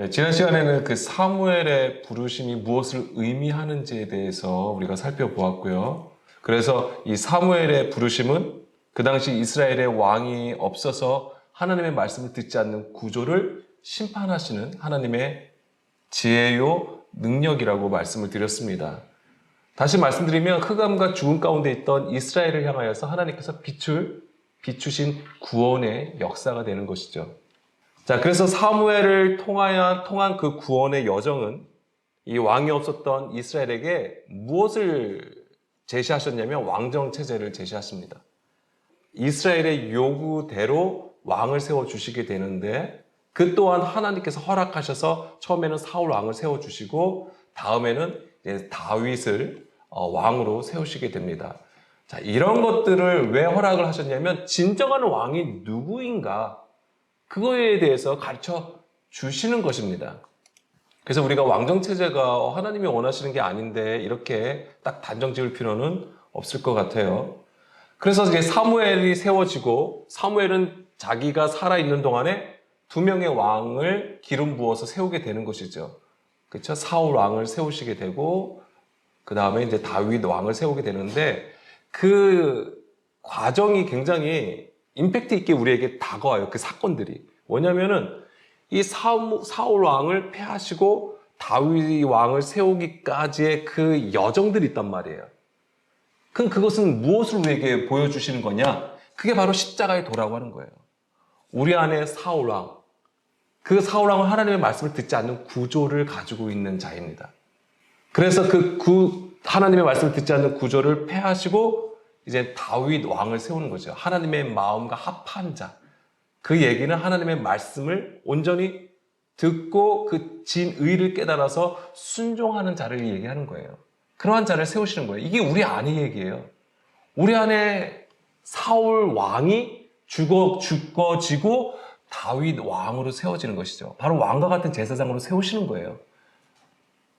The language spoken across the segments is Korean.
네, 지난 시간에는 그 사무엘의 부르심이 무엇을 의미하는지에 대해서 우리가 살펴보았고요. 그래서 이 사무엘의 부르심은 그 당시 이스라엘의 왕이 없어서 하나님의 말씀을 듣지 않는 구조를 심판하시는 하나님의 지혜요 능력이라고 말씀을 드렸습니다. 다시 말씀드리면 흑암과 죽음 가운데 있던 이스라엘을 향하여서 하나님께서 비추신 구원의 역사가 되는 것이죠. 자, 그래서 사무엘을 통한 그 구원의 여정은 이 왕이 없었던 이스라엘에게 무엇을 제시하셨냐면 왕정 체제를 제시하십니다. 이스라엘의 요구대로 왕을 세워주시게 되는데 그 또한 하나님께서 허락하셔서 처음에는 사울 왕을 세워주시고 다음에는 다윗을 왕으로 세우시게 됩니다. 자, 이런 것들을 왜 허락을 하셨냐면 진정한 왕이 누구인가 그거에 대해서 가르쳐 주시는 것입니다. 그래서 우리가 왕정체제가 하나님이 원하시는 게 아닌데 이렇게 딱 단정 지을 필요는 없을 것 같아요. 그래서 이제 사무엘이 세워지고 사무엘은 자기가 살아있는 동안에 두 명의 왕을 기름 부어서 세우게 되는 것이죠. 그렇죠? 사울 왕을 세우시게 되고 그 다음에 이제 다윗 왕을 세우게 되는데 그 과정이 굉장히 임팩트 있게 우리에게 다가와요. 그 사건들이. 뭐냐면은 이 사울 왕을 패하시고 다윗 왕을 세우기까지의 그 여정들이 있단 말이에요. 그럼 그것은 무엇을 우리에게 보여주시는 거냐? 그게 바로 십자가의 도라고 하는 거예요. 우리 안에 사울 왕. 그 사울 왕은 하나님의 말씀을 듣지 않는 구조를 가지고 있는 자입니다. 그래서 하나님의 말씀을 듣지 않는 구조를 패하시고 이제 다윗 왕을 세우는 거죠. 하나님의 마음과 합한 자. 그 얘기는 하나님의 말씀을 온전히 듣고 그 진의를 깨달아서 순종하는 자를 얘기하는 거예요. 그러한 자를 세우시는 거예요. 이게 우리 안의 얘기예요. 우리 안에 사울 왕이 죽어지고 다윗 왕으로 세워지는 것이죠. 바로 왕과 같은 제사장으로 세우시는 거예요.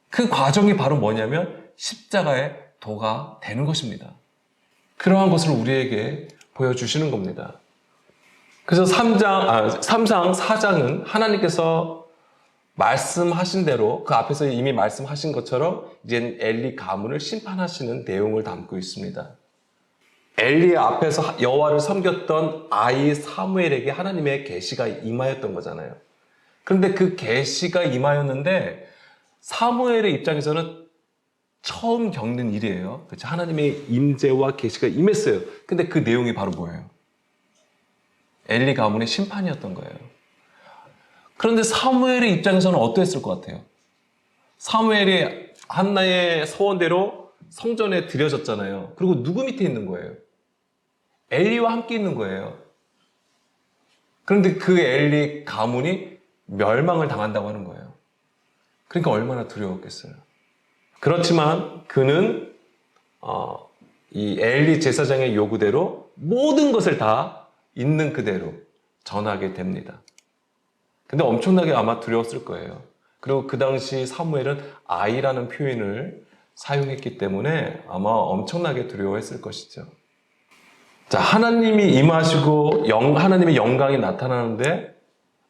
그 과정이 바로 뭐냐면 십자가의 도가 되는 것입니다. 그러한 것을 우리에게 보여주시는 겁니다. 그래서 3상, 4장은 하나님께서 말씀하신 대로 그 앞에서 이미 말씀하신 것처럼 이제 엘리 가문을 심판하시는 내용을 담고 있습니다. 엘리 앞에서 여호와를 섬겼던 아이 사무엘에게 하나님의 계시가 임하였던 거잖아요. 그런데 그 계시가 임하였는데 사무엘의 입장에서는 처음 겪는 일이에요. 그렇죠? 하나님의 임재와 계시가 임했어요. 근데 그 내용이 바로 뭐예요? 엘리 가문의 심판이었던 거예요. 그런데 사무엘의 입장에서는 어떠했을 것 같아요? 사무엘이 한나의 소원대로 성전에 들여졌잖아요. 그리고 누구 밑에 있는 거예요? 엘리와 함께 있는 거예요. 그런데 그 엘리 가문이 멸망을 당한다고 하는 거예요. 그러니까 얼마나 두려웠겠어요. 그렇지만 그는 이 엘리 제사장의 요구대로 모든 것을 다 있는 그대로 전하게 됩니다. 근데 엄청나게 아마 두려웠을 거예요. 그리고 그 당시 사무엘은 아이라는 표현을 사용했기 때문에 아마 엄청나게 두려워했을 것이죠. 자, 하나님이 임하시고 하나님의 영광이 나타나는데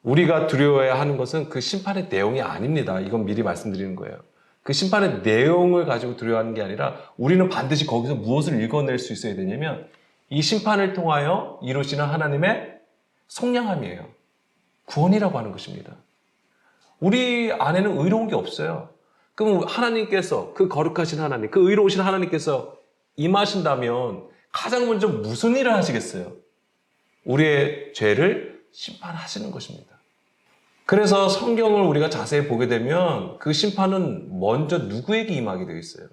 우리가 두려워해야 하는 것은 그 심판의 내용이 아닙니다. 이건 미리 말씀드리는 거예요. 그 심판의 내용을 가지고 두려워하는 게 아니라 우리는 반드시 거기서 무엇을 읽어낼 수 있어야 되냐면 이 심판을 통하여 이루시는 하나님의 속량함이에요. 구원이라고 하는 것입니다. 우리 안에는 의로운 게 없어요. 그럼 하나님께서 그 거룩하신 하나님, 그 의로우신 하나님께서 임하신다면 가장 먼저 무슨 일을 하시겠어요? 우리의 죄를 심판하시는 것입니다. 그래서 성경을 우리가 자세히 보게 되면 그 심판은 먼저 누구에게 임하게 되어 있어요?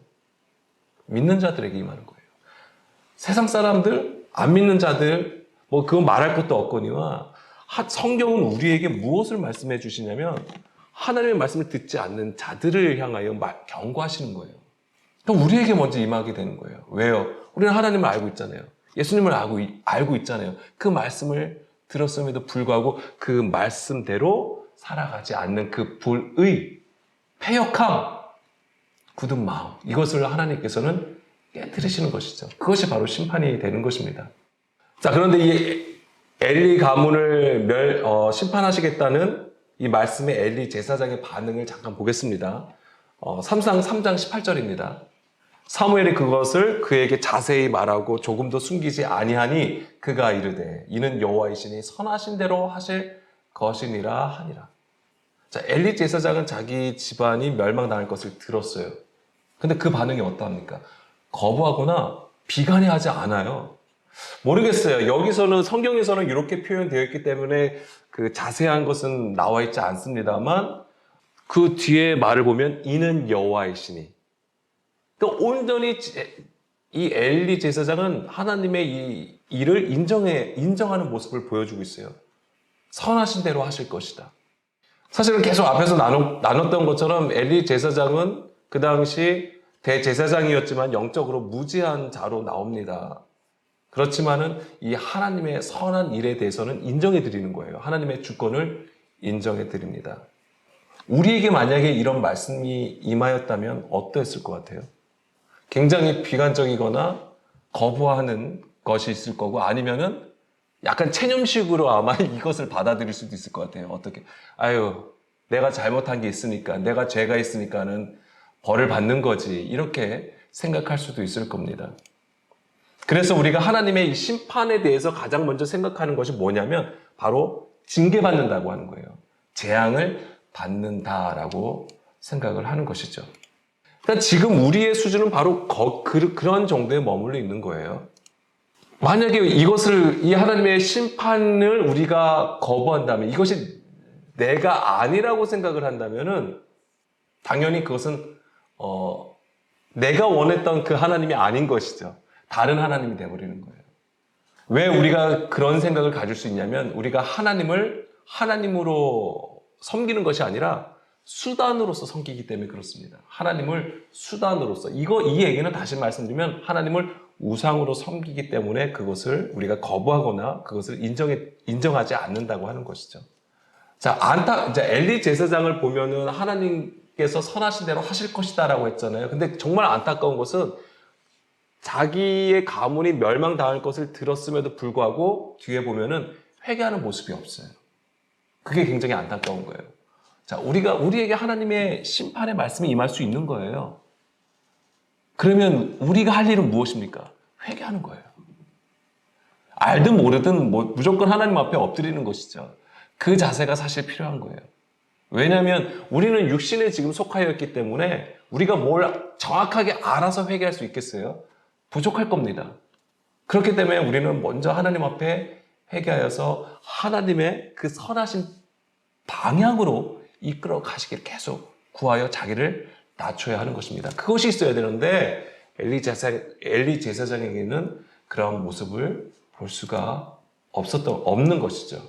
믿는 자들에게 임하는 거예요. 세상 사람들, 안 믿는 자들, 그건 말할 것도 없거니와 성경은 우리에게 무엇을 말씀해 주시냐면 하나님의 말씀을 듣지 않는 자들을 향하여 경고하시는 거예요. 그럼 우리에게 먼저 임하게 되는 거예요. 왜요? 우리는 하나님을 알고 있잖아요. 예수님을 알고 있잖아요. 그 말씀을 들었음에도 불구하고 그 말씀대로 살아가지 않는 그 불의, 패역함, 굳은 마음, 이것을 하나님께서는 깨뜨리시는 것이죠. 그것이 바로 심판이 되는 것입니다. 자, 그런데 이 엘리 가문을 심판하시겠다는 이 말씀의 엘리 제사장의 반응을 잠깐 보겠습니다. 3상 3장 18절입니다. 사무엘이 그것을 그에게 자세히 말하고 조금도 숨기지 아니하니 그가 이르되 이는 여호와이시니 선하신 대로 하실 것이니라 하니라. 자, 엘리 제사장은 자기 집안이 멸망당할 것을 들었어요. 근데 그 반응이 어떠합니까? 거부하거나 비관해하지 않아요. 모르겠어요. 여기서는 성경에서는 이렇게 표현되어 있기 때문에 그 자세한 것은 나와 있지 않습니다만 그 뒤에 말을 보면 이는 여호와이시니. 그러니까 온전히 이 엘리 제사장은 하나님의 이 일을 인정하는 모습을 보여주고 있어요. 선하신 대로 하실 것이다. 사실은 계속 앞에서 나눴던 것처럼 엘리 제사장은 그 당시 대제사장이었지만 영적으로 무지한 자로 나옵니다. 그렇지만은 이 하나님의 선한 일에 대해서는 인정해 드리는 거예요. 하나님의 주권을 인정해 드립니다. 우리에게 만약에 이런 말씀이 임하였다면 어떠했을 것 같아요? 굉장히 비관적이거나 거부하는 것이 있을 거고 아니면은 약간 체념식으로 아마 이것을 받아들일 수도 있을 것 같아요. 어떻게? 아유, 내가 잘못한 게 있으니까, 내가 죄가 있으니까는 벌을 받는 거지. 이렇게 생각할 수도 있을 겁니다. 그래서 우리가 하나님의 이 심판에 대해서 가장 먼저 생각하는 것이 뭐냐면 바로 징계받는다고 하는 거예요. 재앙을 받는다라고 생각을 하는 것이죠. 그러니까 지금 우리의 수준은 바로 그런 정도에 머물러 있는 거예요. 만약에 이 하나님의 심판을 우리가 거부한다면, 이것이 내가 아니라고 생각을 한다면은 당연히 그것은 내가 원했던 그 하나님이 아닌 것이죠. 다른 하나님이 되어버리는 거예요. 왜 우리가 그런 생각을 가질 수 있냐면 우리가 하나님을 하나님으로 섬기는 것이 아니라 수단으로서 섬기기 때문에 그렇습니다. 하나님을 수단으로서. 이 얘기는 다시 말씀드리면 하나님을 우상으로 섬기기 때문에 그것을 우리가 거부하거나 그것을 인정하지 않는다고 하는 것이죠. 자, 엘리 제사장을 보면은 하나님께서 선하신 대로 하실 것이다라고 했잖아요. 근데 정말 안타까운 것은 자기의 가문이 멸망당할 것을 들었음에도 불구하고 뒤에 보면은 회개하는 모습이 없어요. 그게 굉장히 안타까운 거예요. 자, 우리에게 하나님의 심판의 말씀이 임할 수 있는 거예요. 그러면 우리가 할 일은 무엇입니까? 회개하는 거예요. 알든 모르든 무조건 하나님 앞에 엎드리는 것이죠. 그 자세가 사실 필요한 거예요. 왜냐하면 우리는 육신에 지금 속하여 있기 때문에 우리가 뭘 정확하게 알아서 회개할 수 있겠어요? 부족할 겁니다. 그렇기 때문에 우리는 먼저 하나님 앞에 회개하여서 하나님의 그 선하신 방향으로 이끌어 가시기를 계속 구하여 자기를 낮춰야 하는 것입니다. 그것이 있어야 되는데 엘리 제사장에게는 그런 모습을 볼 수가 없는 것이죠.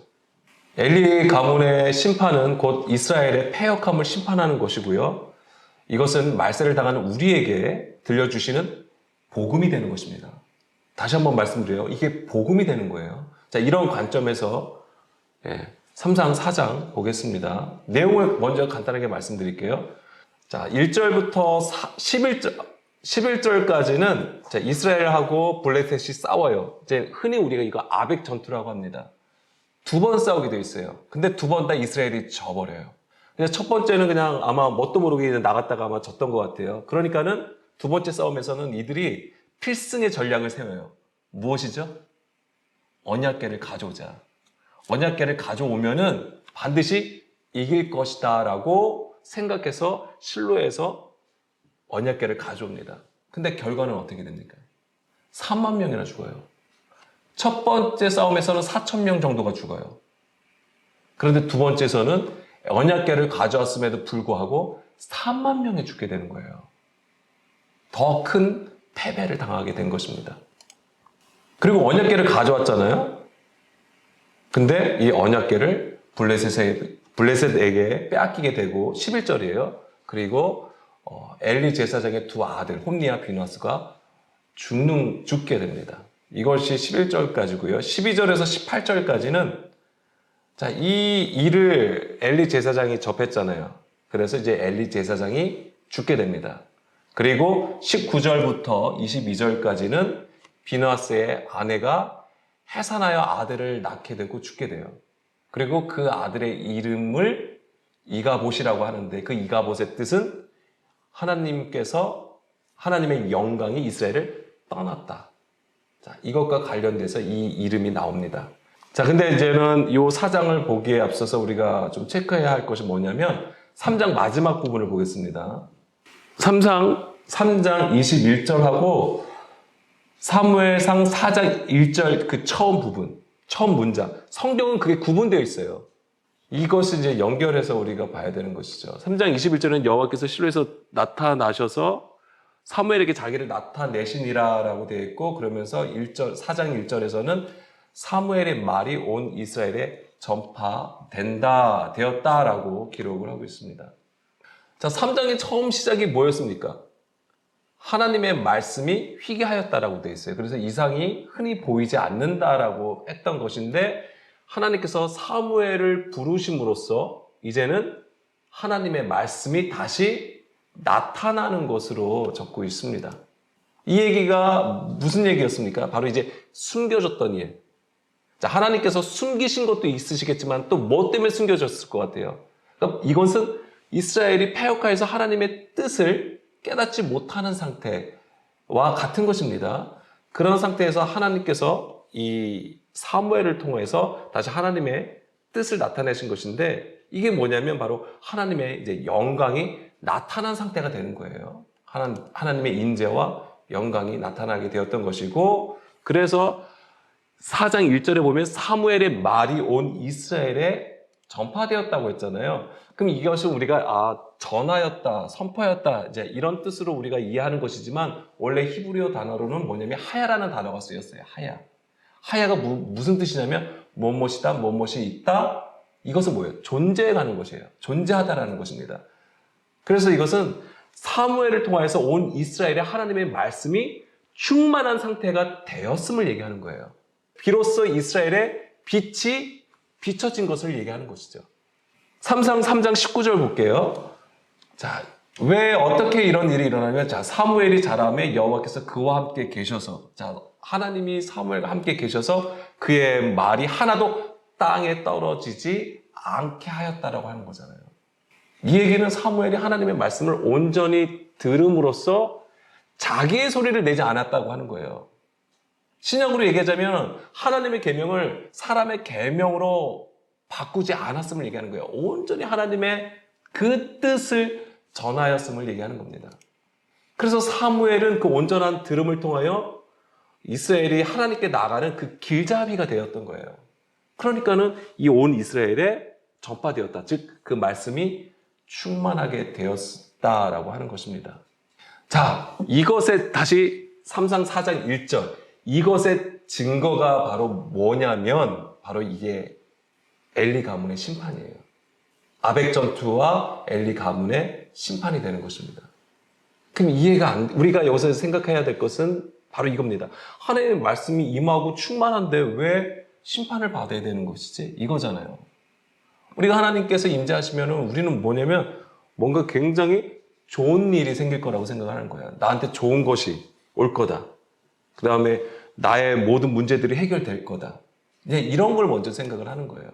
엘리 가문의 심판은 곧 이스라엘의 패역함을 심판하는 것이고요. 이것은 말세를 당하는 우리에게 들려주시는 복음이 되는 것입니다. 다시 한번 말씀드려요. 이게 복음이 되는 거예요. 자, 이런 관점에서 3장 4장 보겠습니다. 내용을 먼저 간단하게 말씀드릴게요. 자, 1절부터 11절까지는 이스라엘하고 블레셋이 싸워요. 이제 흔히 우리가 이거 아벡 전투라고 합니다. 두 번 싸우게 되어 있어요. 근데 두 번 다 이스라엘이 져버려요. 그래서 첫 번째는 그냥 아마 뭣도 모르게 나갔다가 아마 졌던 것 같아요. 그러니까는 두 번째 싸움에서는 이들이 필승의 전략을 세워요. 무엇이죠? 언약궤를 가져오자. 언약궤를 가져오면은 반드시 이길 것이다 라고 생각해서 실로에서 언약궤를 가져옵니다. 근데 결과는 어떻게 됩니까? 3만 명이나 죽어요. 첫 번째 싸움에서는 4천 명 정도가 죽어요. 그런데 두 번째에서는 언약궤를 가져왔음에도 불구하고 3만 명이 죽게 되는 거예요. 더 큰 패배를 당하게 된 것입니다. 그리고 언약궤를 가져왔잖아요. 근데 이 언약궤를 블레셋에게 빼앗기게 되고 11절이에요. 그리고 엘리 제사장의 두 아들 홈니와 비누아스가 죽게 됩니다. 이것이 11절까지고요. 12절에서 18절까지는 자, 이 일을 엘리 제사장이 접했잖아요. 그래서 이제 엘리 제사장이 죽게 됩니다. 그리고 19절부터 22절까지는 비누아스의 아내가 해산하여 아들을 낳게 되고 죽게 돼요. 그리고 그 아들의 이름을 이가봇이라고 하는데 그 이가봇의 뜻은 하나님께서 하나님의 영광이 이스라엘을 떠났다. 자, 이것과 관련돼서 이 이름이 나옵니다. 자, 근데 이제는 이 4장을 보기에 앞서서 우리가 좀 체크해야 할 것이 뭐냐면 3장 마지막 부분을 보겠습니다. 3장 21절하고 사무엘상 4장 1절 그 처음 부분, 처음 문장. 성경은 그게 구분되어 있어요. 이것을 이제 연결해서 우리가 봐야 되는 것이죠. 3장 21절은 여호와께서 실로에서 나타나셔서 사무엘에게 자기를 나타내시니라라고 되어 있고, 그러면서 4장 1절에서는 사무엘의 말이 온 이스라엘에 되었다라고 기록을 하고 있습니다. 자, 3장의 처음 시작이 뭐였습니까? 하나님의 말씀이 희귀하였다라고 되어 있어요. 그래서 이상이 흔히 보이지 않는다라고 했던 것인데, 하나님께서 사무엘을 부르심으로써 이제는 하나님의 말씀이 다시 나타나는 것으로 적고 있습니다. 이 얘기가 무슨 얘기였습니까? 바로 이제 숨겨졌던 일. 자, 하나님께서 숨기신 것도 있으시겠지만 또 뭐 때문에 숨겨졌을 것 같아요? 그러니까 이것은 이스라엘이 패역하여서 하나님의 뜻을 깨닫지 못하는 상태와 같은 것입니다. 그런 상태에서 하나님께서 이 사무엘을 통해서 다시 하나님의 뜻을 나타내신 것인데, 이게 뭐냐면 바로 하나님의 이제 영광이 나타난 상태가 되는 거예요. 하나님의 인재와 영광이 나타나게 되었던 것이고, 그래서 4장 1절에 보면 사무엘의 말이 온 이스라엘에 전파되었다고 했잖아요. 그럼 이것을 우리가 전하였다, 선포하였다, 이제 이런 뜻으로 우리가 이해하는 것이지만, 원래 히브리어 단어로는 뭐냐면 하야라는 단어가 쓰였어요. 하야. 하야가 무슨 뜻이냐면 무엇이다, 무엇이 있다. 이것은 뭐예요? 존재해가는 것이에요. 존재하다라는 것입니다. 그래서 이것은 사무엘을 통해서 온 이스라엘의 하나님의 말씀이 충만한 상태가 되었음을 얘기하는 거예요. 비로소 이스라엘의 빛이 비춰진 것을 얘기하는 것이죠. 3장 19절 볼게요. 자, 왜 어떻게 이런 일이 일어나면, 자, 사무엘이 자라매 여호와께서 그와 함께 계셔서, 자, 하나님이 사무엘과 함께 계셔서 그의 말이 하나도 땅에 떨어지지 않게 하였다라고 하는 거잖아요. 이 얘기는 사무엘이 하나님의 말씀을 온전히 들음으로써 자기의 소리를 내지 않았다고 하는 거예요. 신약으로 얘기하자면 하나님의 계명을 사람의 계명으로 바꾸지 않았음을 얘기하는 거예요. 온전히 하나님의 그 뜻을 전하였음을 얘기하는 겁니다. 그래서 사무엘은 그 온전한 들음을 통하여 이스라엘이 하나님께 나가는 그 길잡이가 되었던 거예요. 그러니까는 이 온 이스라엘에 전파되었다. 즉, 그 말씀이 충만하게 되었다라고 하는 것입니다. 자, 이것에 다시 3장 4장 1절. 이것의 증거가 바로 뭐냐면, 바로 이게 엘리 가문의 심판이에요. 아벡 전투와 엘리 가문의 심판이 되는 것입니다. 그럼 우리가 여기서 생각해야 될 것은 바로 이겁니다. 하나님의 말씀이 임하고 충만한데 왜 심판을 받아야 되는 것이지? 이거잖아요. 우리가 하나님께서 임재하시면 우리는 뭐냐면 뭔가 굉장히 좋은 일이 생길 거라고 생각하는 거예요. 나한테 좋은 것이 올 거다. 그 다음에 나의 모든 문제들이 해결될 거다. 이제 이런 걸 먼저 생각을 하는 거예요.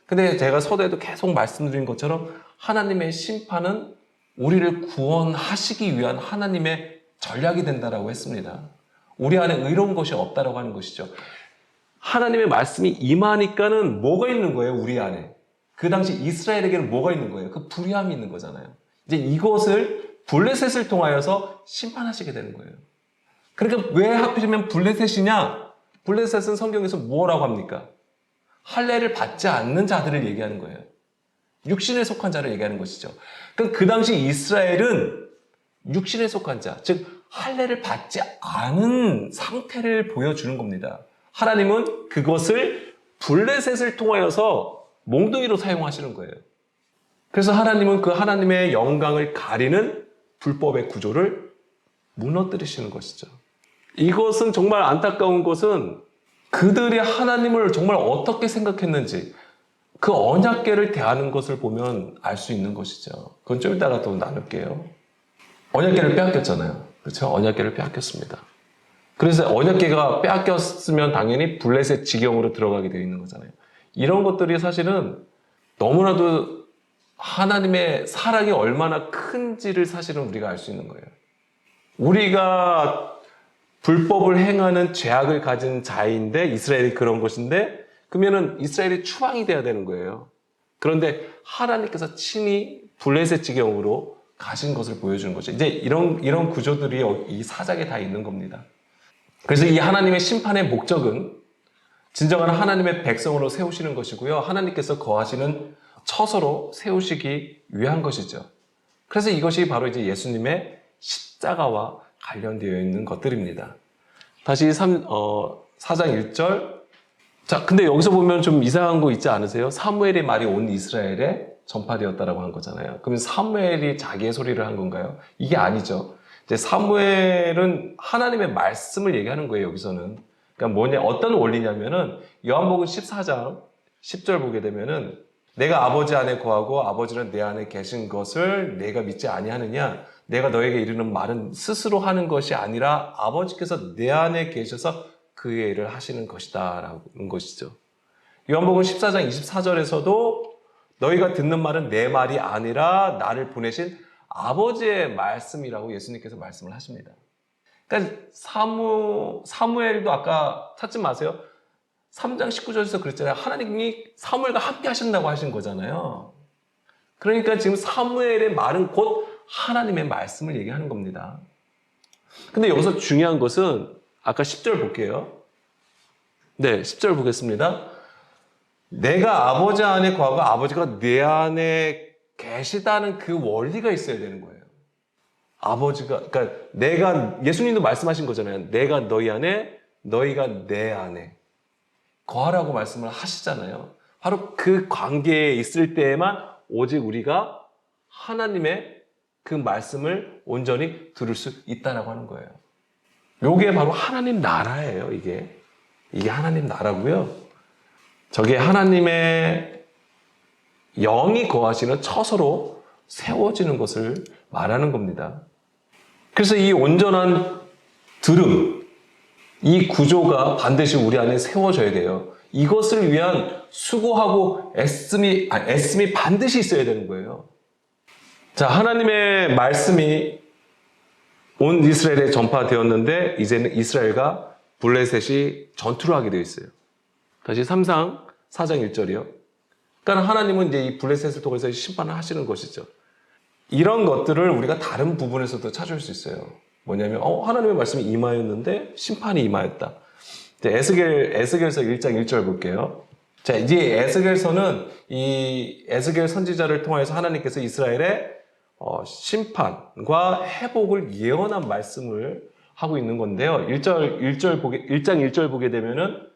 근데 제가 서두에도 계속 말씀드린 것처럼 하나님의 심판은 우리를 구원하시기 위한 하나님의 전략이 된다라고 했습니다. 우리 안에 의로운 것이 없다라고 하는 것이죠. 하나님의 말씀이 임하니까는 뭐가 있는 거예요, 우리 안에? 그 당시 이스라엘에게는 뭐가 있는 거예요? 그 불의함이 있는 거잖아요. 이제 이것을 블레셋을 통하여서 심판하시게 되는 거예요. 그러니까 왜 하필이면 블레셋이냐? 블레셋은 성경에서 뭐라고 합니까? 할례를 받지 않는 자들을 얘기하는 거예요. 육신에 속한 자를 얘기하는 것이죠. 그러니까 그 당시 이스라엘은 육신에 속한 자, 즉 할례를 받지 않은 상태를 보여주는 겁니다. 하나님은 그것을 블레셋을 통하여서 몽둥이로 사용하시는 거예요. 그래서 하나님은 그 하나님의 영광을 가리는 불법의 구조를 무너뜨리시는 것이죠. 이것은 정말 안타까운 것은 그들이 하나님을 정말 어떻게 생각했는지 그 언약궤를 대하는 것을 보면 알 수 있는 것이죠. 그건 좀 이따가 또 나눌게요. 언약궤를 빼앗겼잖아요. 그렇죠? 언약궤를 빼앗겼습니다. 그래서 언약궤가 빼앗겼으면 당연히 블레셋 지경으로 들어가게 되어 있는 거잖아요. 이런 것들이 사실은 너무나도 하나님의 사랑이 얼마나 큰지를 사실은 우리가 알 수 있는 거예요. 우리가 불법을 행하는 죄악을 가진 자인데 이스라엘이 그런 것인데 그러면은 이스라엘이 추방이 돼야 되는 거예요. 그런데 하나님께서 친히 블레셋 지경으로 가신 것을 보여주는 거죠. 이제 이런 구조들이 이 사장에 다 있는 겁니다. 그래서 이 하나님의 심판의 목적은 진정한 하나님의 백성으로 세우시는 것이고요. 하나님께서 거하시는 처소로 세우시기 위한 것이죠. 그래서 이것이 바로 이제 예수님의 십자가와 관련되어 있는 것들입니다. 다시 4장 1절. 자, 근데 여기서 보면 좀 이상한 거 있지 않으세요? 사무엘의 말이 온 이스라엘에 전파되었다라고 한 거잖아요. 그러면 사무엘이 자기의 소리를 한 건가요? 이게 아니죠. 이제 사무엘은 하나님의 말씀을 얘기하는 거예요, 여기서는. 그러니까 어떤 원리냐면은 요한복음 14장 10절 보게 되면은 내가 아버지 안에 거하고 아버지는 내 안에 계신 것을 내가 믿지 아니하느냐? 내가 너에게 이르는 말은 스스로 하는 것이 아니라 아버지께서 내 안에 계셔서 그의 일을 하시는 것이다 라는 것이죠. 요한복음 14장 24절에서도 너희가 듣는 말은 내 말이 아니라 나를 보내신 아버지의 말씀이라고 예수님께서 말씀을 하십니다. 그러니까 사무엘도 아까 찾지 마세요. 3장 19절에서 그랬잖아요. 하나님이 사무엘과 함께 하신다고 하신 거잖아요. 그러니까 지금 사무엘의 말은 곧 하나님의 말씀을 얘기하는 겁니다. 근데 여기서 중요한 것은 아까 10절 볼게요. 네, 10절 보겠습니다. 내가 아버지 안에 거하고 아버지가 내 안에 계시다는 그 원리가 있어야 되는 거예요. 아버지가, 그러니까 예수님도 말씀하신 거잖아요. 내가 너희 안에, 너희가 내 안에 거하라고 말씀을 하시잖아요. 바로 그 관계에 있을 때에만 오직 우리가 하나님의 그 말씀을 온전히 들을 수 있다라고 하는 거예요. 요게 바로 하나님 나라예요, 이게. 이게 하나님 나라고요. 저게 하나님의 영이 거하시는 처소로 세워지는 것을 말하는 겁니다. 그래서 이 온전한 들음, 이 구조가 반드시 우리 안에 세워져야 돼요. 이것을 위한 수고하고 애씀이 반드시 있어야 되는 거예요. 자, 하나님의 말씀이 온 이스라엘에 전파되었는데 이제는 이스라엘과 블레셋이 전투를 하게 되어 있어요. 다시 4장 1절이요. 그러니까 하나님은 이제 이 블레셋을 통해서 심판을 하시는 것이죠. 이런 것들을 우리가 다른 부분에서도 찾을 수 있어요. 뭐냐면 하나님의 말씀이 임하였는데 심판이 임하였다. 에스겔서 1장 1절 볼게요. 자, 이제 에스겔서는 이 에스겔 선지자를 통해서 하나님께서 이스라엘의 심판과 회복을 예언한 말씀을 하고 있는 건데요. 1장 1절 보게 되면은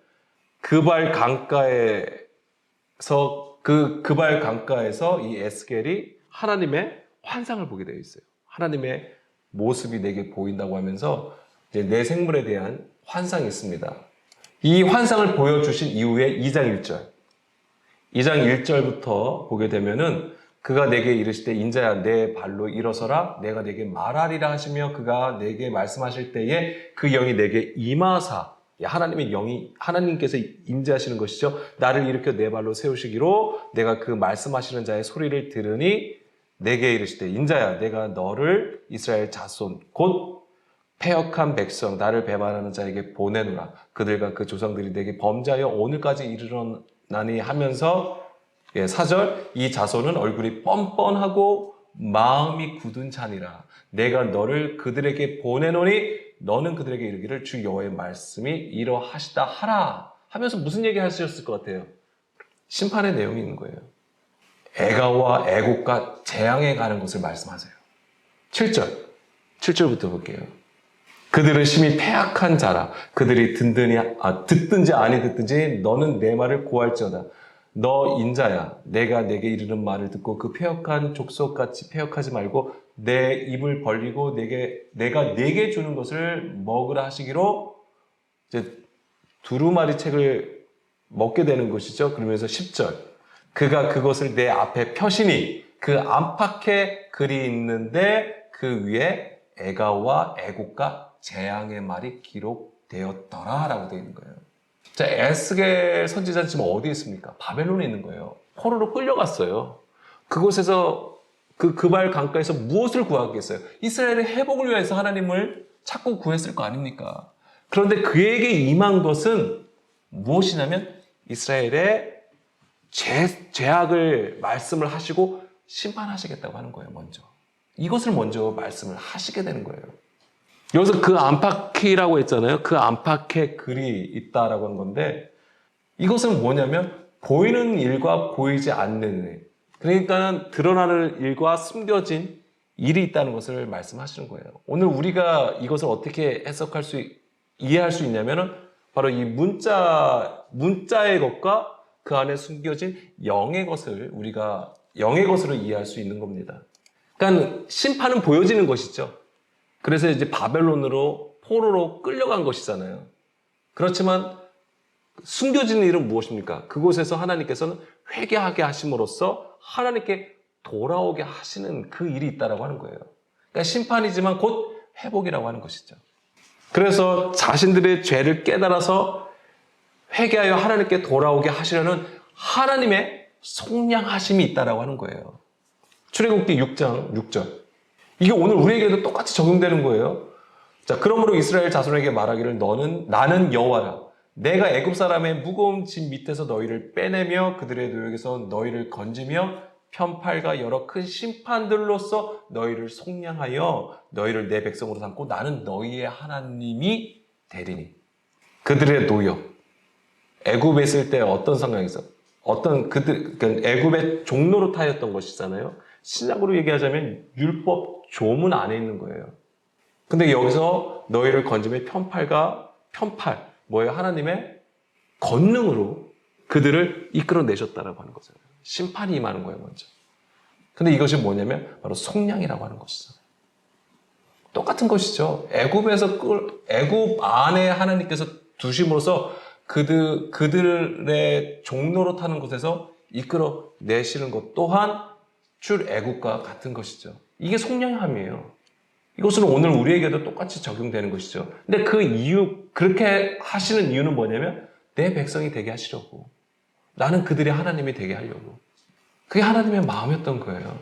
그발 강가에서 이 에스겔이 하나님의 환상을 보게 되어 있어요. 하나님의 모습이 내게 보인다고 하면서 이제 내 생물에 대한 환상이 있습니다. 이 환상을 보여주신 이후에 2장 1절부터 보게 되면은 그가 내게 이르시되 인자야 내 발로 일어서라 내가 내게 말하리라 하시며 그가 내게 말씀하실 때에 그 영이 내게 임하사 하나님의 영이 하나님께서 임재하시는 것이죠. 나를 일으켜 내 발로 세우시기로 내가 그 말씀하시는 자의 소리를 들으니 내게 이르시되 인자야 내가 너를 이스라엘 자손 곧 패역한 백성 나를 배반하는 자에게 보내노라. 그들과 그 조상들이 내게 범죄하여 오늘까지 이르러나니 하면서 4절 이 자손은 얼굴이 뻔뻔하고 마음이 굳은 자니라. 내가 너를 그들에게 보내노니 너는 그들에게 이르기를 주 여호와의 말씀이 이러하시다 하라 하면서 무슨 얘기 하셨을 것 같아요? 심판의 내용이 있는 거예요. 애가와 애곡과 재앙에 가는 것을 말씀하세요. 7절부터 볼게요. 그들은 심히 패악한 자라. 그들이 듣든지 아니 듣든지 너는 내 말을 고할지어다. 너 인자야 내가 내게 이르는 말을 듣고 그 패역한 족속같이 패역하지 말고 내 입을 벌리고 내가 내게 주는 것을 먹으라 하시기로 이제 두루마리 책을 먹게 되는 것이죠. 그러면서 10절 그가 그것을 내 앞에 펴시니 그 안팎에 글이 있는데 그 위에 애가와 애곡과 재앙의 말이 기록되었더라 라고 되어 있는 거예요. 자, 에스겔 선지자는 지금 어디에 있습니까? 바벨론에 있는 거예요. 포로로 끌려갔어요. 그곳에서 그발 강가에서 무엇을 구하겠어요? 이스라엘의 회복을 위해서 하나님을 찾고 구했을 거 아닙니까? 그런데 그에게 임한 것은 무엇이냐면 이스라엘의 죄악을 말씀을 하시고 심판하시겠다고 하는 거예요. 먼저 이것을 먼저 말씀을 하시게 되는 거예요. 여기서 그 안팎이라고 했잖아요. 그 안팎에 글이 있다라고 하는 건데, 이것은 뭐냐면 보이는 일과 보이지 않는 일, 그러니까 드러나는 일과 숨겨진 일이 있다는 것을 말씀하시는 거예요. 오늘 우리가 이것을 어떻게 이해할 수 있냐면은 바로 이 문자의 것과 그 안에 숨겨진 영의 것을 우리가 영의 것으로 이해할 수 있는 겁니다. 그러니까 심판은 보여지는 것이죠. 그래서 이제 바벨론으로 포로로 끌려간 것이잖아요. 그렇지만 숨겨진 일은 무엇입니까? 그곳에서 하나님께서는 회개하게 하심으로써 하나님께 돌아오게 하시는 그 일이 있다라고 하는 거예요. 그러니까 심판이지만 곧 회복이라고 하는 것이죠. 그래서 자신들의 죄를 깨달아서 회개하여 하나님께 돌아오게 하시려는 하나님의 속량하심이 있다라고 하는 거예요. 출애굽기 6장 6절. 이게 오늘 우리에게도 똑같이 적용되는 거예요. 자, 그러므로 이스라엘 자손에게 말하기를 나는 여호와라. 내가 애굽 사람의 무거운 짐 밑에서 너희를 빼내며 그들의 노역에서 너희를 건지며 편팔과 여러 큰 심판들로서 너희를 속량하여 너희를 내 백성으로 삼고 나는 너희의 하나님이 되리니. 그들의 노역. 애굽에 있을 때 어떤 상황에서 애굽의 종로로 타였던 것이잖아요. 신약으로 얘기하자면 율법 조문 안에 있는 거예요. 근데 여기서 너희를 건짐의 편팔, 뭐예요? 하나님의 권능으로 그들을 이끌어내셨다라고 하는 거잖아요. 심판이 임하는 거예요, 먼저. 근데 이것이 뭐냐면 바로 속량이라고 하는 것이잖아요. 똑같은 것이죠. 애굽 안에 하나님께서 두심으로써 그들의 종로로 타는 곳에서 이끌어내시는 것 또한 출애굽과 같은 것이죠. 이게 속량함이에요. 이것은 오늘 우리에게도 똑같이 적용되는 것이죠. 근데 그렇게 하시는 이유는 뭐냐면 내 백성이 되게 하시려고. 나는 그들의 하나님이 되게 하려고. 그게 하나님의 마음이었던 거예요.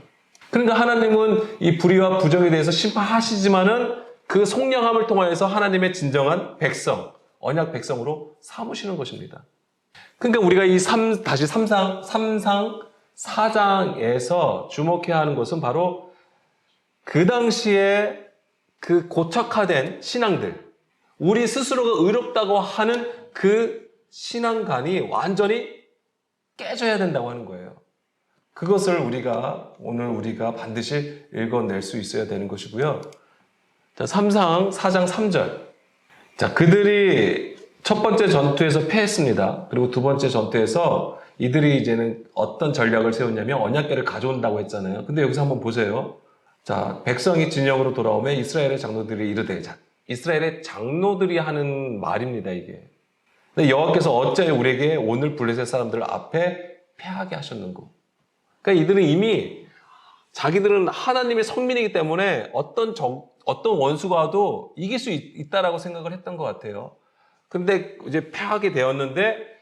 그러니까 하나님은 이 불의와 부정에 대해서 심판하시지만은 그 속량함을 통하여서 하나님의 진정한 백성, 언약 백성으로 삼으시는 것입니다. 그러니까 우리가 다시 3상 4장에서 주목해야 하는 것은 바로 그 당시에 그 고착화된 신앙들, 우리 스스로가 의롭다고 하는 그 신앙관이 완전히 깨져야 된다고 하는 거예요. 그것을 오늘 우리가 반드시 읽어낼 수 있어야 되는 것이고요. 자, 3상 4장 3절. 자, 그들이 첫 번째 전투에서 패했습니다. 그리고 두 번째 전투에서 이들이 이제는 어떤 전략을 세웠냐면 언약궤를 가져온다고 했잖아요. 근데 여기서 한번 보세요. 자, 백성이 진영으로 돌아오면 이스라엘의 장로들이 이르되, 이스라엘의 장로들이 하는 말입니다, 이게. 근데 여호와께서 어찌하여 우리에게 오늘 블레셋 사람들 앞에 패하게 하셨는고. 그러니까 이들은 이미 자기들은 하나님의 성민이기 때문에 어떤 원수가 와도 이길 수 있다라고 생각을 했던 것 같아요. 근데 이제 패하게 되었는데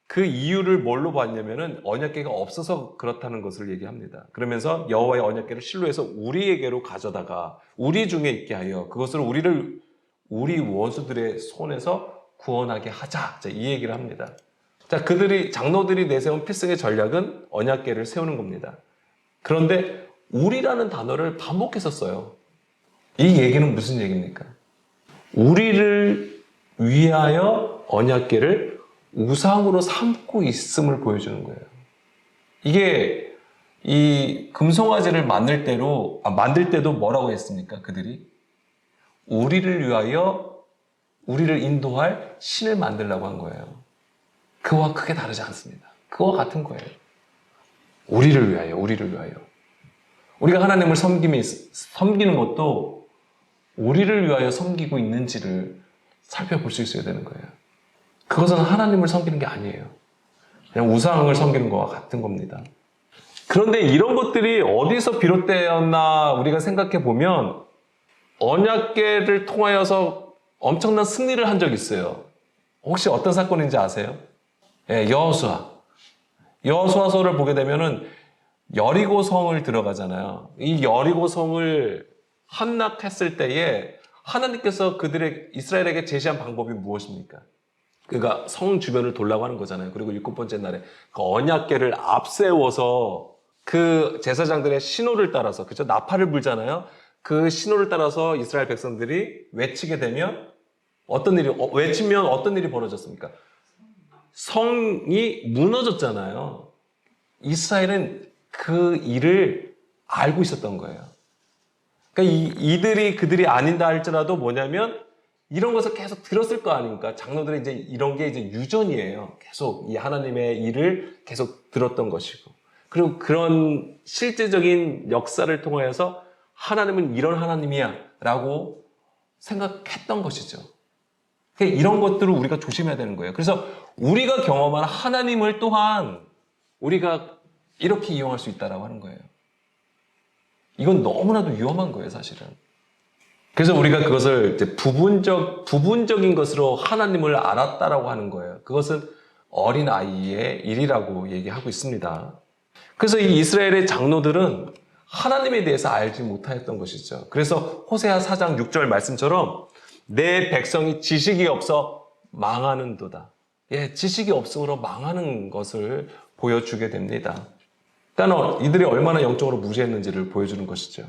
그 이유를 뭘로 봤냐면은 언약궤가 없어서 그렇다는 것을 얘기합니다. 그러면서 여호와의 언약궤를 실로에서 우리에게로 가져다가 우리 중에 있게 하여 그것을 우리 원수들의 손에서 구원하게 하자. 자, 이 얘기를 합니다. 자, 장로들이 내세운 필승의 전략은 언약궤를 세우는 겁니다. 그런데 우리라는 단어를 반복해서 써요. 이 얘기는 무슨 얘기입니까? 우리를 위하여 언약궤를 우상으로 삼고 있음을 보여주는 거예요. 이게 이 금송아지를 만들 때도 뭐라고 했습니까? 그들이 우리를 위하여 우리를 인도할 신을 만들려고 한 거예요. 그와 크게 다르지 않습니다. 그와 같은 거예요. 우리를 위하여. 우리가 하나님을 섬기는 것도 우리를 위하여 섬기고 있는지를 살펴볼 수 있어야 되는 거예요. 그것은 하나님을 섬기는 게 아니에요. 그냥 우상을 섬기는 것과 같은 겁니다. 그런데 이런 것들이 어디서 비롯되었나 우리가 생각해 보면 언약궤를 통하여서 엄청난 승리를 한 적이 있어요. 혹시 어떤 사건인지 아세요? 예, 여호수아서를 보게 되면은 여리고성을 들어가잖아요. 이 여리고성을 함락했을 때에 하나님께서 이스라엘에게 제시한 방법이 무엇입니까? 그러니까 성 주변을 돌라고 하는 거잖아요. 그리고 7번째 날에 그 언약궤를 앞세워서 그 제사장들의 신호를 따라서, 그죠? 나팔을 불잖아요. 그 신호를 따라서 이스라엘 백성들이 외치게 되면 외치면 어떤 일이 벌어졌습니까? 성이 무너졌잖아요. 이스라엘은 그 일을 알고 있었던 거예요. 그러니까 그들이 아닌다 할지라도 뭐냐면 이런 것을 계속 들었을 거 아닙니까? 장로들이 이제 이런 게 이제 유전이에요. 계속 이 하나님의 일을 계속 들었던 것이고. 그리고 그런 실제적인 역사를 통하여서 하나님은 이런 하나님이야 라고 생각했던 것이죠. 그러니까 이런 것들을 우리가 조심해야 되는 거예요. 그래서 우리가 경험한 하나님을 또한 우리가 이렇게 이용할 수 있다라고 하는 거예요. 이건 너무나도 위험한 거예요, 사실은. 그래서 우리가 그것을 이제 부분적인 것으로 하나님을 알았다라고 하는 거예요. 그것은 어린 아이의 일이라고 얘기하고 있습니다. 그래서 이 이스라엘의 장로들은 하나님에 대해서 알지 못하였던 것이죠. 그래서 호세아 4장 6절 말씀처럼 내 백성이 지식이 없어 망하는도다. 예, 지식이 없으므로 망하는 것을 보여주게 됩니다. 그러니까 이들이 얼마나 영적으로 무지했는지를 보여주는 것이죠.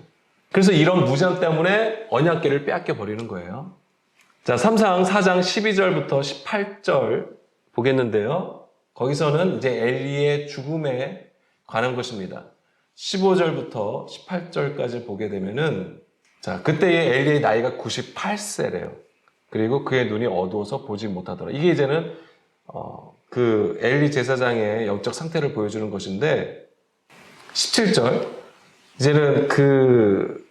그래서 이런 무지함 때문에 언약궤를 빼앗겨 버리는 거예요. 자, 3상 4장 12절부터 18절 보겠는데요. 거기서는 이제 엘리의 죽음에 관한 것입니다. 15절부터 18절까지 보게 되면은, 자, 그때의 엘리의 나이가 98세래요. 그리고 그의 눈이 어두워서 보지 못하더라. 이게 이제는 그 엘리 제사장의 영적 상태를 보여주는 것인데, 17절, 이제는 그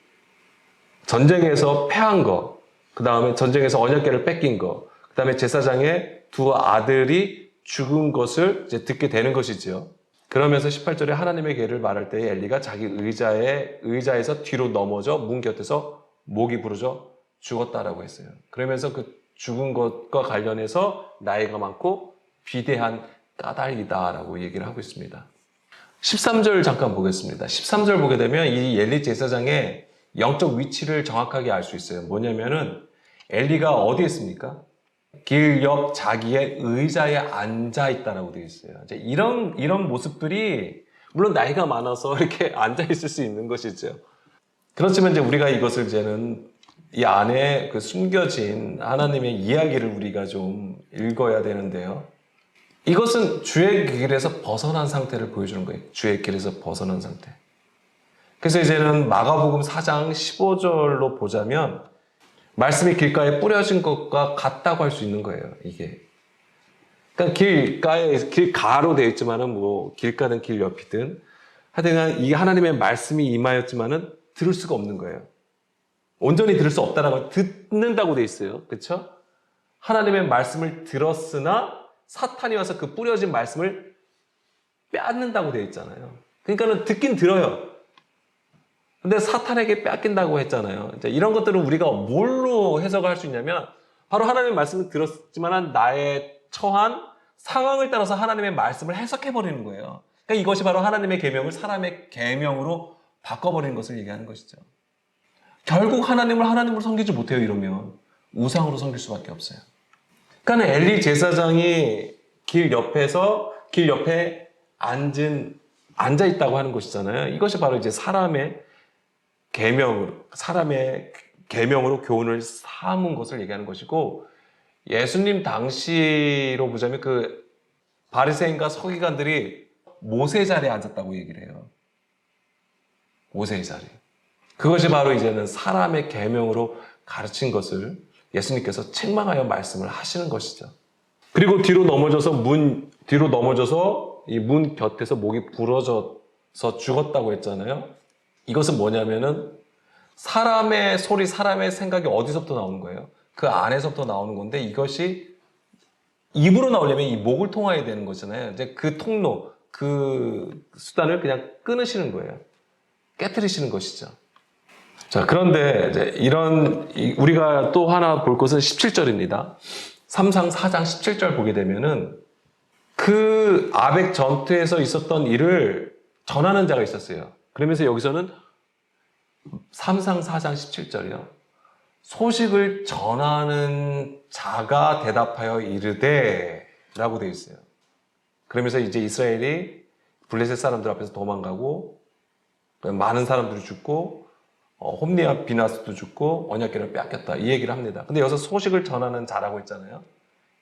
전쟁에서 패한 거, 그 다음에 전쟁에서 언약궤를 뺏긴 거, 그 다음에 제사장의 두 아들이 죽은 것을 이제 듣게 되는 것이지요. 그러면서 18절에 하나님의 궤를 말할 때에 엘리가 자기 의자에서 뒤로 넘어져 문 곁에서 목이 부러져 죽었다라고 했어요. 그러면서 그 죽은 것과 관련해서 나이가 많고 비대한 까닭이다라고 얘기를 하고 있습니다. 13절 잠깐 보겠습니다. 13절 보게 되면 이 엘리 제사장의 영적 위치를 정확하게 알 수 있어요. 뭐냐면은 엘리가 어디에 있습니까? 길 옆 자기의 의자에 앉아 있다라고 되어 있어요. 이제 이런 모습들이 물론 나이가 많아서 이렇게 앉아 있을 수 있는 것이죠. 그렇지만 이제 우리가 이것을 이제는 이 안에 그 숨겨진 하나님의 이야기를 우리가 좀 읽어야 되는데요. 이것은 주의 길에서 벗어난 상태를 보여주는 거예요. 주의 길에서 벗어난 상태. 그래서 이제는 마가복음 4장 15절로 보자면 말씀이 길가에 뿌려진 것과 같다고 할 수 있는 거예요, 이게. 그러니까 길가로 되어 있지만은 뭐 길가든 길 옆이든 하여튼 이 하나님의 말씀이 임하였지만은 들을 수가 없는 거예요. 온전히 들을 수 없다라고 듣는다고 되어 있어요. 그렇죠? 하나님의 말씀을 들었으나 사탄이 와서 그 뿌려진 말씀을 빼앗는다고 되어 있잖아요. 그러니까는 듣긴 들어요. 근데 사탄에게 뺏긴다고 했잖아요. 이제 이런 것들은 우리가 뭘로 해석할 수 있냐면 바로 하나님의 말씀을 들었지만 나의 처한 상황을 따라서 하나님의 말씀을 해석해버리는 거예요. 그러니까 이것이 바로 하나님의 계명을 사람의 계명으로 바꿔버리는 것을 얘기하는 것이죠. 결국 하나님으로 섬기지 못해요. 이러면 우상으로 섬길 수밖에 없어요. 그러니까 엘리 제사장이 길 옆에 앉아 있다고 하는 것이잖아요. 이것이 바로 이제 사람의 계명으로 교훈을 삼은 것을 얘기하는 것이고, 예수님 당시로 보자면 그 바리새인과 서기관들이 모세 자리에 앉았다고 얘기를 해요. 모세의 자리. 그것이 바로 이제는 사람의 계명으로 가르친 것을 예수님께서 책망하여 말씀을 하시는 것이죠. 그리고 뒤로 넘어져서 이 문 곁에서 목이 부러져서 죽었다고 했잖아요. 이것은 뭐냐면은 사람의 소리, 사람의 생각이 어디서부터 나오는 거예요? 그 안에서부터 나오는 건데, 이것이 입으로 나오려면 이 목을 통해야 되는 거잖아요. 이제 그 통로, 그 수단을 그냥 끊으시는 거예요. 깨트리시는 것이죠. 자, 그런데 이제 우리가 또 하나 볼 것은 17절입니다. 3상 4장 17절 보게 되면은 그 아벡 전투에서 있었던 일을 전하는 자가 있었어요. 그러면서 여기서는 3상 4장 17절이요. 소식을 전하는 자가 대답하여 이르되 라고 되어 있어요. 그러면서 이제 이스라엘이 블레셋 사람들 앞에서 도망가고 많은 사람들이 죽고 홈리와 비나스도 죽고 언약궤를 빼앗겼다 이 얘기를 합니다. 근데 여기서 소식을 전하는 자라고 했잖아요.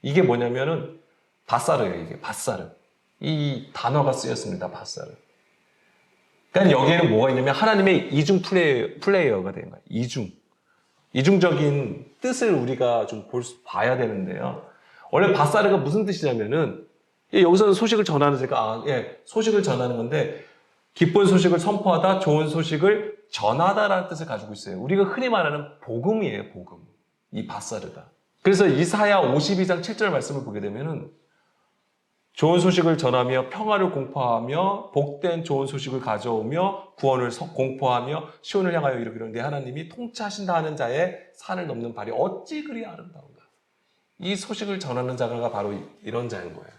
이게 뭐냐면은 바사르예요. 이게 바사르. 이 단어가 쓰였습니다. 바사르. 그러니까 여기에는 뭐가 있냐면 하나님의 이중 플레이어가 되는 거예요. 이중적인 뜻을 우리가 좀 봐야 되는데요. 원래 바사르가 무슨 뜻이냐면은 여기서는 소식을 전하는 자가 소식을 전하는 건데 기쁜 소식을 선포하다, 좋은 소식을 전하다라는 뜻을 가지고 있어요. 우리가 흔히 말하는 복음이에요. 복음. 이 바사르다. 그래서 이사야 52장 7절 말씀을 보게 되면은 좋은 소식을 전하며 평화를 공포하며 복된 좋은 소식을 가져오며 구원을 공포하며 시온을 향하여 이르기를 내 하나님이 통치하신다 하는 자의 산을 넘는 발이 어찌 그리 아름다운가. 이 소식을 전하는 자가 바로 이런 자인 거예요.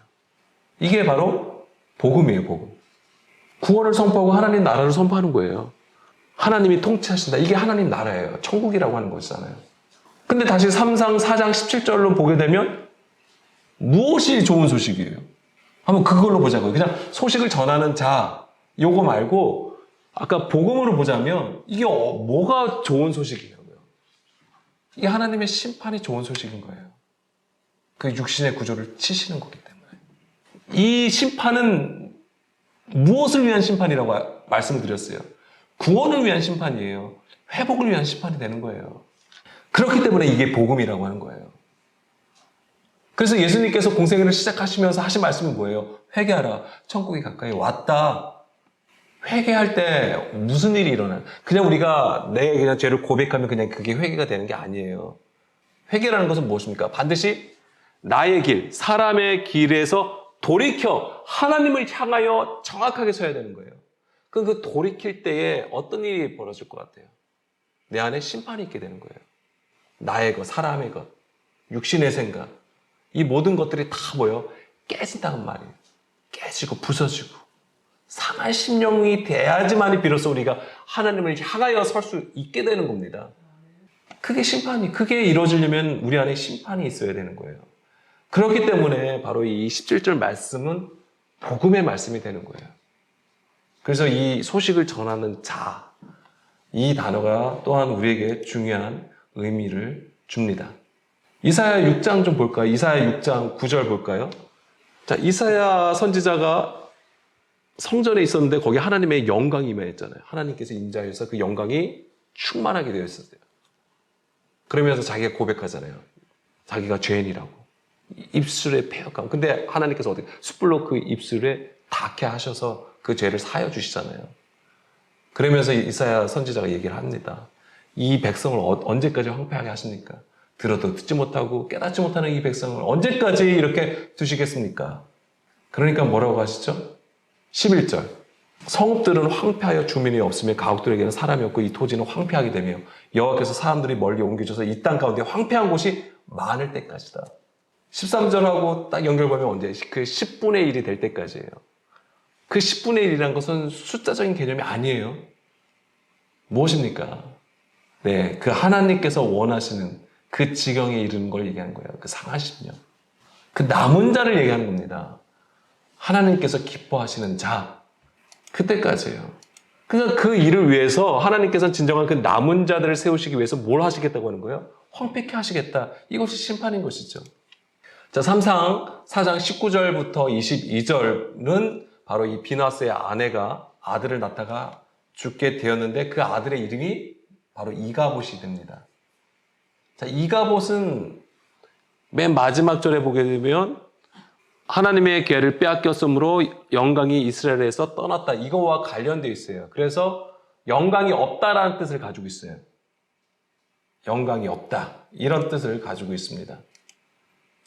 이게 바로 복음이에요. 복음. 구원을 선포하고 하나님 나라를 선포하는 거예요. 하나님이 통치하신다. 이게 하나님 나라예요. 천국이라고 하는 것이잖아요. 근데 다시 3상 4장 17절로 보게 되면 무엇이 좋은 소식이에요? 한번 그걸로 보자고요. 그냥 소식을 전하는 자, 요거 말고 아까 복음으로 보자면 이게 뭐가 좋은 소식이냐고요. 이게 하나님의 심판이 좋은 소식인 거예요. 그 육신의 구조를 치시는 거기 때문에. 이 심판은 무엇을 위한 심판이라고 말씀을 드렸어요? 구원을 위한 심판이에요. 회복을 위한 심판이 되는 거예요. 그렇기 때문에 이게 복음이라고 하는 거예요. 그래서 예수님께서 공생애를 시작하시면서 하신 말씀이 뭐예요? 회개하라. 천국이 가까이 왔다. 회개할 때 무슨 일이 일어나요? 그냥 우리가 내 그냥 죄를 고백하면 그냥 그게 회개가 되는 게 아니에요. 회개라는 것은 무엇입니까? 반드시 나의 길, 사람의 길에서 돌이켜 하나님을 향하여 정확하게 서야 되는 거예요. 그 돌이킬 때에 어떤 일이 벌어질 것 같아요? 내 안에 심판이 있게 되는 거예요. 나의 것, 사람의 것, 육신의 생각, 이 모든 것들이 다 깨진다는 말이에요. 깨지고 부서지고 상한 심령이 돼야지만이 비로소 우리가 하나님을 향하여 설 수 있게 되는 겁니다. 그게 이루어지려면 우리 안에 심판이 있어야 되는 거예요. 그렇기 때문에 바로 이 17절 말씀은 복음의 말씀이 되는 거예요. 그래서 이 소식을 전하는 자, 이 단어가 또한 우리에게 중요한 의미를 줍니다. 이사야 6장 좀 볼까요? 이사야 6장 9절 볼까요? 자, 이사야 선지자가 성전에 있었는데 거기 하나님의 영광이 임하였잖아요. 하나님께서 임자해서 그 영광이 충만하게 되어 있었어요. 그러면서 자기가 고백하잖아요. 자기가 죄인이라고. 입술에 폐역감. 근데 하나님께서 어떻게 숯불로 그 입술에 닿게 하셔서 그 죄를 사여 주시잖아요. 그러면서 이사야 선지자가 얘기를 합니다. 이 백성을 언제까지 황폐하게 하십니까? 들어도 듣지 못하고 깨닫지 못하는 이 백성을 언제까지 이렇게 두시겠습니까? 그러니까 뭐라고 하시죠? 11절. 성읍들은 황폐하여 주민이 없으며 가옥들에게는 사람이 없고 이 토지는 황폐하게 되며 여호와께서 사람들이 멀리 옮겨져서 이 땅 가운데 황폐한 곳이 많을 때까지다. 13절하고 딱 연결하면 언제? 그 10분의 1이 될 때까지예요. 그 10분의 1이라는 것은 숫자적인 개념이 아니에요. 무엇입니까? 네, 그 하나님께서 원하시는 그 지경에 이르는 걸 얘기하는 거예요. 그 상하심령. 그 남은 자를 얘기하는 겁니다. 하나님께서 기뻐하시는 자. 그때까지예요. 그러니까 그 일을 위해서 하나님께서는 진정한 그 남은 자들을 세우시기 위해서 뭘 하시겠다고 하는 거예요? 황폐케 하시겠다. 이것이 심판인 것이죠. 자, 3상 4장 19절부터 22절은 바로 이 비나스의 아내가 아들을 낳다가 죽게 되었는데 그 아들의 이름이 바로 이가봇이 됩니다. 자, 이가봇은 맨 마지막 절에 보게 되면 하나님의 계를 빼앗겼으므로 영광이 이스라엘에서 떠났다. 이거와 관련되어 있어요. 그래서 영광이 없다라는 뜻을 가지고 있어요. 영광이 없다. 이런 뜻을 가지고 있습니다.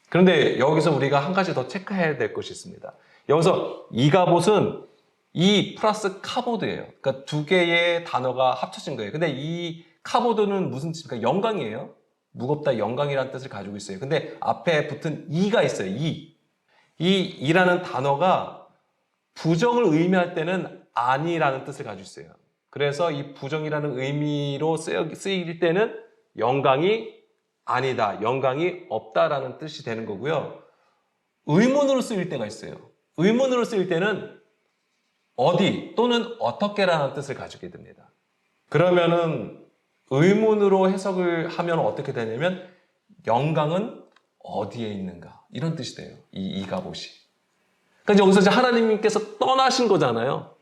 그런데 여기서 우리가 한 가지 더 체크해야 될 것이 있습니다. 여기서 이가봇은 이 플러스 카보드예요. 그러니까 두 개의 단어가 합쳐진 거예요. 근데 이 카보드는 무슨 뜻입니까? 영광이에요. 무겁다, 영광이라는 뜻을 가지고 있어요. 근데 앞에 붙은 이가 있어요. 이 이라는 단어가 부정을 의미할 때는 아니라는 뜻을 가지고 있어요. 그래서 이 부정이라는 의미로 쓰일 때는 영광이 아니다, 영광이 없다라는 뜻이 되는 거고요. 의문으로 쓰일 때가 있어요. 의문으로 쓰일 때는 어디 또는 어떻게라는 뜻을 가지게 됩니다. 그러면은 의문으로 해석을 하면 어떻게 되냐면 영광은 어디에 있는가 이런 뜻이 돼요. 이 이가봇이. 그러니까 여기서 이제 하나님께서 떠나신 거잖아요.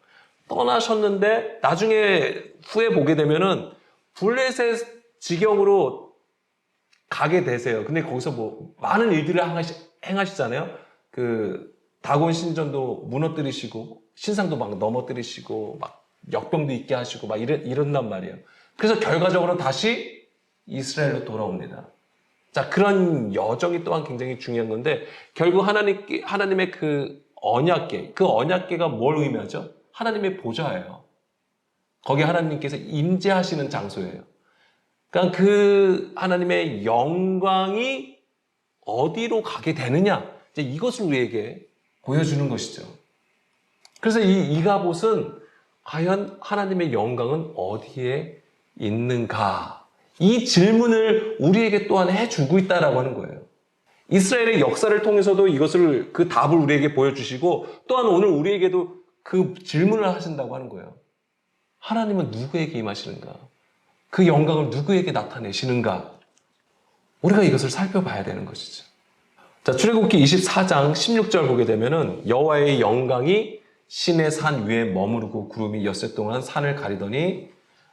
떠나셨는데 나중에 후에 보게 되면은 블레셋 지경으로 가게 되세요. 근데 거기서 뭐 많은 일들을 행하시잖아요. 그 다곤 신전도 무너뜨리시고 신상도 막 넘어뜨리시고 막 역병도 있게 하시고 막 이런단 말이에요. 그래서 결과적으로 다시 이스라엘로 돌아옵니다. 자, 그런 여정이 또한 굉장히 중요한 건데 결국 하나님의 그 언약궤가 뭘 의미하죠? 하나님의 보좌예요. 거기 하나님께서 임재하시는 장소예요. 그러니까 그 하나님의 영광이 어디로 가게 되느냐, 이제 이것을 우리에게 보여주는 것이죠. 그래서 이 이가봇은 과연 하나님의 영광은 어디에 있는가? 이 질문을 우리에게 또한 해주고 있다라고 하는 거예요. 이스라엘의 역사를 통해서도 이것을 그 답을 우리에게 보여주시고 또한 오늘 우리에게도 그 질문을 하신다고 하는 거예요. 하나님은 누구에게 임하시는가? 그 영광을 누구에게 나타내시는가? 우리가 이것을 살펴봐야 되는 것이죠. 자, 출애굽기 24장 16절 보게 되면은 여호와의 영광이 신의 산 위에 머무르고 구름이 엿새 동안 산을 가리더니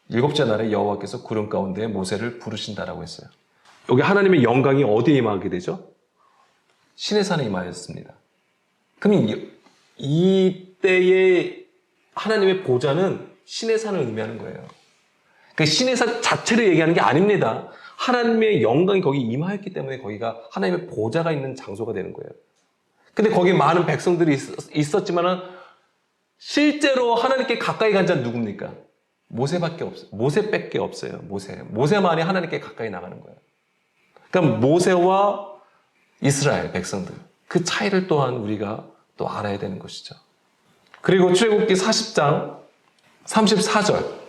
일곱째 날에 여호와께서 구름 가운데 모세를 부르신다라고 했어요. 여기 하나님의 영광이 어디에 임하게 되죠? 신의 산에 임하였습니다. 그럼 이때의 하나님의 보좌는 신의 산을 의미하는 거예요. 그 신의 산 자체를 얘기하는 게 아닙니다. 하나님의 영광이 거기 임하였기 때문에 거기가 하나님의 보좌가 있는 장소가 되는 거예요. 근데 거기에 많은 백성들이 있었지만은 실제로 하나님께 가까이 간 자는 누굽니까? 모세밖에 없어요. 모세밖에 없어요. 모세만이 하나님께 가까이 나가는 거예요. 그러니까 모세와 이스라엘 백성들, 그 차이를 또한 우리가 또 알아야 되는 것이죠. 그리고 출애굽기 40장 34절,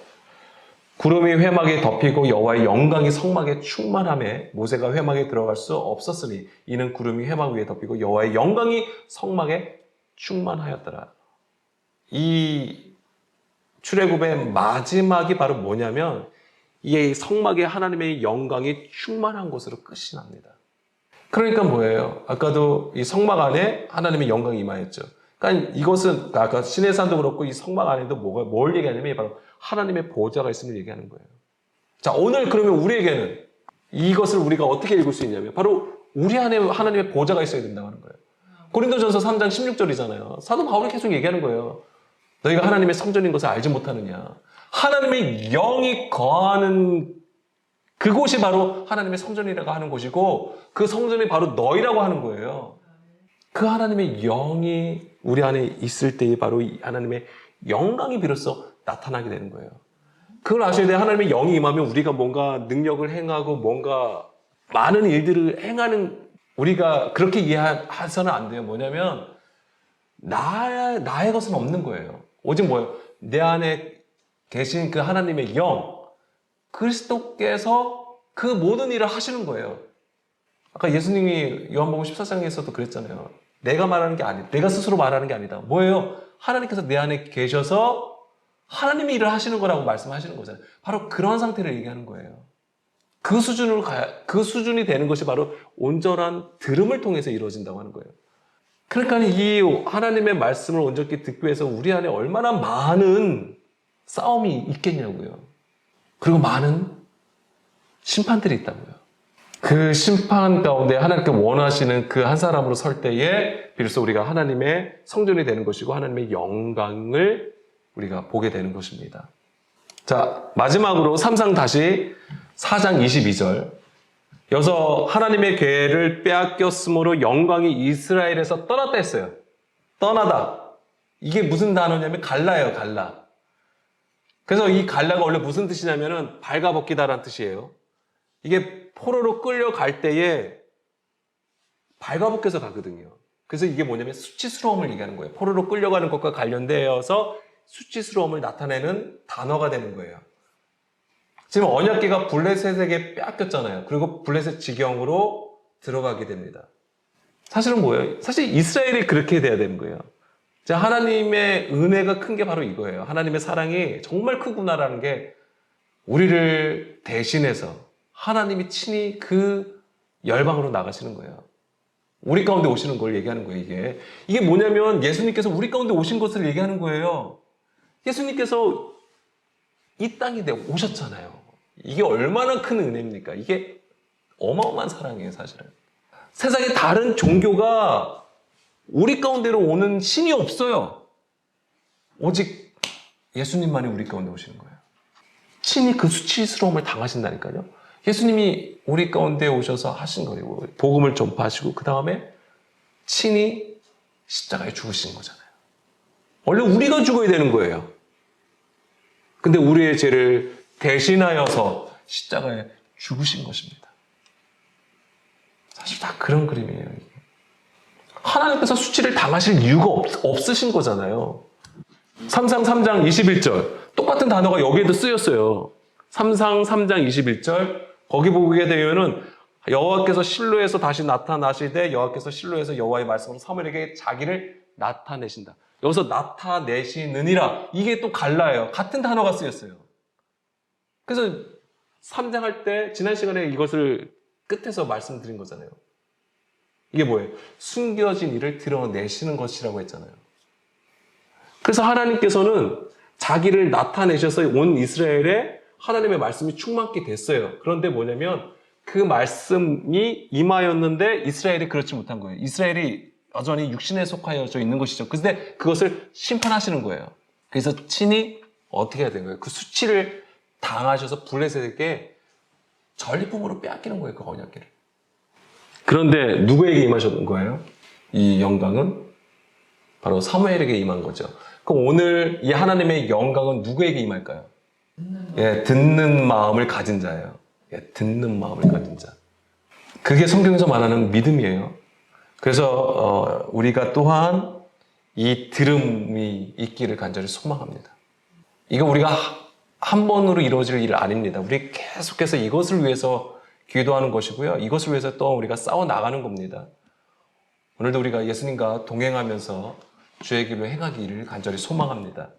구름이 회막에 덮이고 여호와의 영광이 성막에 충만하며 모세가 회막에 들어갈 수 없었으니 이는 구름이 회막 위에 덮이고 여호와의 영광이 성막에 충만하였더라. 이 출애굽의 마지막이 바로 뭐냐면 이 성막에 하나님의 영광이 충만한 곳으로 끝이 납니다. 그러니까 뭐예요? 아까도 이 성막 안에 하나님의 영광이 임하였죠. 그러니까 이것은 아까 신의 산도 그렇고 이 성막 안에도 뭘 얘기하냐면 바로 하나님의 보좌가 있음을 얘기하는 거예요. 자, 오늘 그러면 우리에게는 이것을 우리가 어떻게 읽을 수 있냐면 바로 우리 안에 하나님의 보좌가 있어야 된다고 하는 거예요. 고린도전서 3장 16절이잖아요. 사도 바울이 계속 얘기하는 거예요. 너희가 하나님의 성전인 것을 알지 못하느냐. 하나님의 영이 거하는 그곳이 바로 하나님의 성전이라고 하는 곳이고 그 성전이 바로 너희라고 하는 거예요. 그 하나님의 영이 우리 안에 있을 때에 바로 이 하나님의 영광이 비로소 나타나게 되는 거예요. 그걸 아셔야 돼요. 하나님의 영이 임하면 우리가 뭔가 능력을 행하고 뭔가 많은 일들을 행하는, 우리가 그렇게 이해해서는 안 돼요. 뭐냐면 나의 것은 없는 거예요. 오직 뭐예요? 내 안에 계신 그 하나님의 영, 그리스도께서 그 모든 일을 하시는 거예요. 아까 예수님이 요한복음 14장에서도 그랬잖아요. 내가 말하는 게 아니다. 내가 스스로 말하는 게 아니다. 뭐예요? 하나님께서 내 안에 계셔서 하나님의 일을 하시는 거라고 말씀하시는 거잖아요. 바로 그런 상태를 얘기하는 거예요. 그 수준이 되는 것이 바로 온전한 들음을 통해서 이루어진다고 하는 거예요. 그러니까 이 하나님의 말씀을 온전히 듣기 위해서 우리 안에 얼마나 많은 싸움이 있겠냐고요. 그리고 많은 심판들이 있다고요. 그 심판 가운데 하나님께 원하시는 그 한 사람으로 설 때에 비로소 우리가 하나님의 성전이 되는 것이고 하나님의 영광을 우리가 보게 되는 것입니다. 자, 마지막으로 3장 다시 4장 22절. 여기서 하나님의 궤를 빼앗겼으므로 영광이 이스라엘에서 떠났다 했어요. 떠나다. 이게 무슨 단어냐면 갈라예요, 갈라. 그래서 이 갈라가 원래 무슨 뜻이냐면은 발가벗기다라는 뜻이에요. 이게 포로로 끌려갈 때에 발가벗겨서 가거든요. 그래서 이게 뭐냐면 수치스러움을 얘기하는 거예요. 포로로 끌려가는 것과 관련되어서 수치스러움을 나타내는 단어가 되는 거예요. 지금 언약궤가 블레셋에게 뺏겼잖아요. 그리고 블레셋 지경으로 들어가게 됩니다. 사실은 뭐예요? 사실 이스라엘이 그렇게 돼야 되는 거예요. 자, 하나님의 은혜가 큰 게 바로 이거예요. 하나님의 사랑이 정말 크구나라는 게 우리를 대신해서 하나님이 친히 그 열방으로 나가시는 거예요. 우리 가운데 오시는 걸 얘기하는 거예요, 이게. 이게 뭐냐면 예수님께서 우리 가운데 오신 것을 얘기하는 거예요. 예수님께서 이 땅에 오셨잖아요. 이게 얼마나 큰 은혜입니까? 이게 어마어마한 사랑이에요, 사실은. 세상에 다른 종교가 우리 가운데로 오는 신이 없어요. 오직 예수님만이 우리 가운데 오시는 거예요. 친히 그 수치스러움을 당하신다니까요. 예수님이 우리 가운데 오셔서 하신 거예요. 복음을 전파하시고 그 다음에 친히 십자가에 죽으신 거잖아요. 원래 우리가 죽어야 되는 거예요. 근데 우리의 죄를 대신하여서 십자가에 죽으신 것입니다. 사실 다 그런 그림이에요. 이게. 하나님께서 수치를 당하실 이유가 없으신 거잖아요. 3상 3장 21절 똑같은 단어가 여기에도 쓰였어요. 3상 3장 21절 거기 보게 되면은 여호와께서 실로에서 다시 나타나시되 여호와께서 실로에서 여호와의 말씀으로 사무엘에게 자기를 나타내신다. 여기서 나타내시느니라 이게 또 갈라요. 같은 단어가 쓰였어요. 그래서 3장 할 때 지난 시간에 이것을 끝에서 말씀드린 거잖아요. 이게 뭐예요? 숨겨진 일을 드러내시는 것이라고 했잖아요. 그래서 하나님께서는 자기를 나타내셔서 온 이스라엘에 하나님의 말씀이 충만케 됐어요. 그런데 뭐냐면 그 말씀이 임하였는데 이스라엘이 그렇지 못한 거예요. 이스라엘이 여전히 육신에 속하여져 있는 것이죠. 그런데 그것을 심판하시는 거예요. 그래서 친히 어떻게 해야 되는 거예요? 그 수치를 당하셔서 블레셋에게 전리품으로 빼앗기는 거예요. 그 언약궤를. 그런데 누구에게 임하셨던 거예요? 이 영광은 바로 사무엘에게 임한 거죠. 그럼 오늘 이 하나님의 영광은 누구에게 임할까요? 듣는 마음을 가진 자예요. 듣는 마음을 가진 자. 그게 성경에서 말하는 믿음이에요. 그래서 우리가 또한 이 들음이 있기를 간절히 소망합니다. 이거 우리가 한 번으로 이루어질 일 아닙니다. 우리 계속해서 이것을 위해서 기도하는 것이고요. 이것을 위해서 또 우리가 싸워 나가는 겁니다. 오늘도 우리가 예수님과 동행하면서 주의 길로 행하기를 간절히 소망합니다.